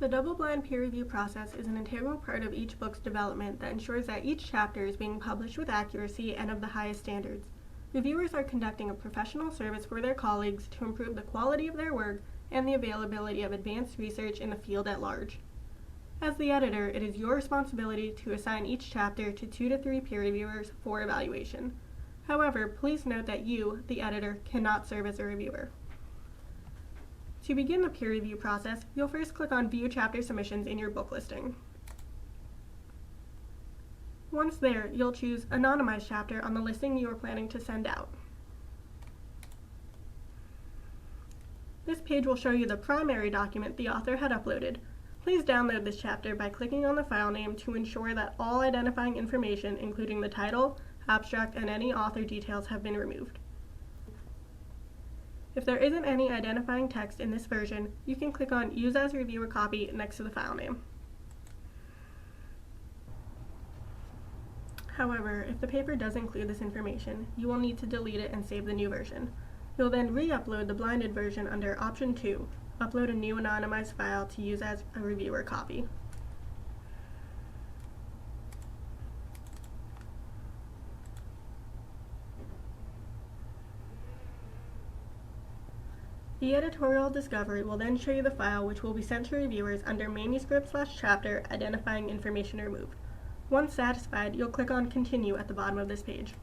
The double-blind peer review process is an integral part of each book's development that ensures that each chapter is being published with accuracy and of the highest standards. Reviewers are conducting a professional service for their colleagues to improve the quality of their work and the availability of advanced research in the field at large. As the editor, it is your responsibility to assign each chapter to 2 to 3 peer reviewers for evaluation. However, please note that you, the editor, cannot serve as a reviewer. To begin the peer review process, you'll first click on View Chapter Submissions in your book listing. Once there, you'll choose Anonymized Chapter on the listing you are planning to send out. This page will show you the primary document the author had uploaded. Please download this chapter by clicking on the file name to ensure that all identifying information, including the title, abstract, and any author details, have been removed. If there isn't any identifying text in this version, you can click on Use as Reviewer Copy next to the file name. However, if the paper does include this information, you will need to delete it and save the new version. You'll then re-upload the blinded version under Option 2, Upload a new anonymized file to use as a reviewer copy. The editorial discovery will then show you the file, which will be sent to reviewers under Manuscript/Chapter Identifying Information Removed. Once satisfied, you'll click on Continue at the bottom of this page.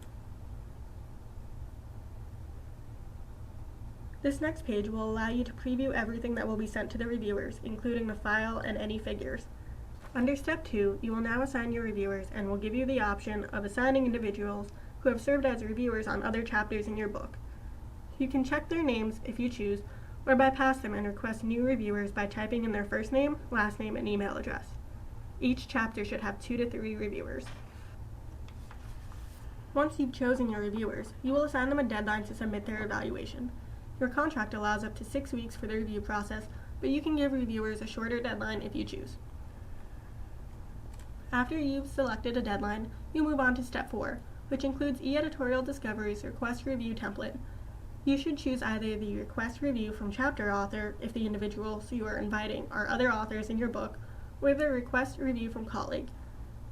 This next page will allow you to preview everything that will be sent to the reviewers, including the file and any figures. Under Step 2, you will now assign your reviewers and will give you the option of assigning individuals who have served as reviewers on other chapters in your book. You can check their names if you choose, or bypass them and request new reviewers by typing in their first name, last name, and email address. Each chapter should have 2 to 3 reviewers. Once you've chosen your reviewers, you will assign them a deadline to submit their evaluation. Your contract allows up to 6 weeks for the review process, but you can give reviewers a shorter deadline if you choose. After you've selected a deadline, you move on to Step 4, which includes eEditorial Discovery's Request Review template. You should choose either the Request Review from chapter author if the individuals you are inviting are other authors in your book, or the Request Review from colleague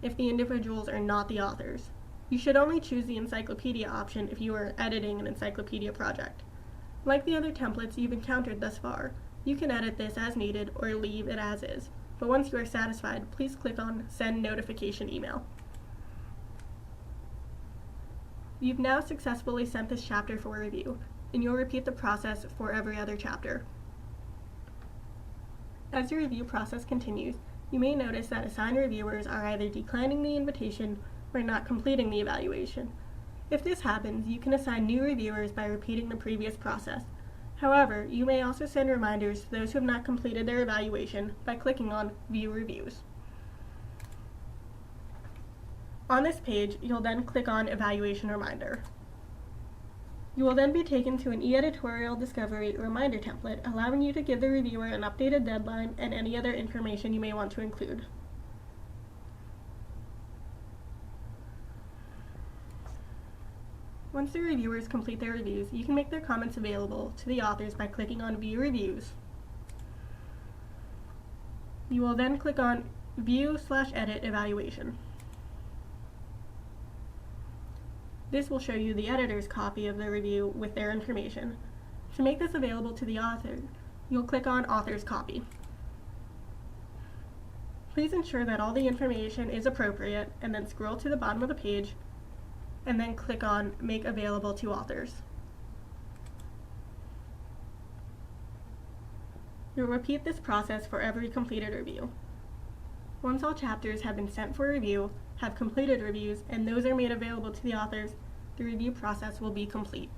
if the individuals are not the authors. You should only choose the encyclopedia option if you are editing an encyclopedia project. Like the other templates you've encountered thus far, you can edit this as needed or leave it as is, but once you are satisfied, please click on Send Notification Email. You've now successfully sent this chapter for review, and you'll repeat the process for every other chapter. As your review process continues, you may notice that assigned reviewers are either declining the invitation or not completing the evaluation. If this happens, you can assign new reviewers by repeating the previous process. However, you may also send reminders to those who have not completed their evaluation by clicking on View Reviews. On this page, you'll then click on Evaluation Reminder. You will then be taken to an eEditorial Discovery reminder template, allowing you to give the reviewer an updated deadline and any other information you may want to include. Once the reviewers complete their reviews, you can make their comments available to the authors by clicking on View Reviews. You will then click on View/Edit Evaluation. This will show you the editor's copy of the review with their information. To make this available to the author, you'll click on Author's Copy. Please ensure that all the information is appropriate and then scroll to the bottom of the page and then click on Make Available to Authors. You'll repeat this process for every completed review. Once all chapters have been sent for review, have completed reviews, and those are made available to the authors, the review process will be complete.